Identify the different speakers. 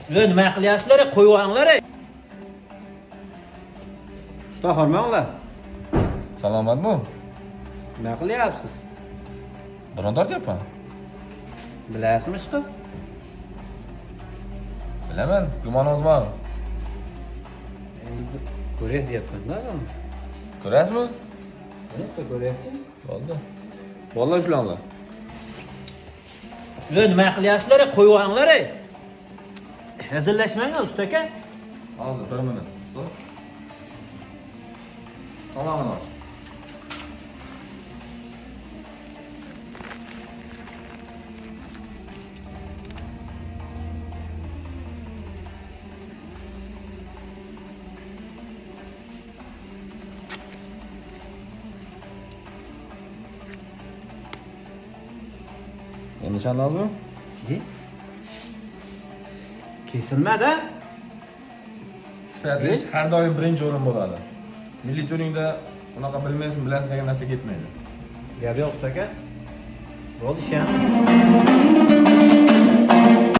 Speaker 1: Nima qilyapsizlar? Qo'yinglar. Usta hormanglar.
Speaker 2: Salomatmi?
Speaker 1: Nima qilyapsiz?
Speaker 2: Biron tortyapman.
Speaker 1: Bilasizmi chiqib?
Speaker 2: Bilaman, gumoningiz bor.
Speaker 1: Endi ko'ray deyapman-da.
Speaker 2: Ko'rasizmi?
Speaker 1: Ko'ryapti.
Speaker 2: Bo'ldi. Bo'ldi shularlar.
Speaker 1: Nima qilyapsizlar? Qo'yinglar. Hazillashmang usta aka.
Speaker 2: Hozir 1 minut. Tomog'ini och. Endi nishonlazmi?
Speaker 1: Kesilmadi.
Speaker 2: Sifatlash har doim birinchi o'rin bo'ladi. Milliy turingda unaqa bilmaysiz, bilasiz degan narsa ketmaydi.
Speaker 1: Gap yo'q usta aka. Bo'ldi isham.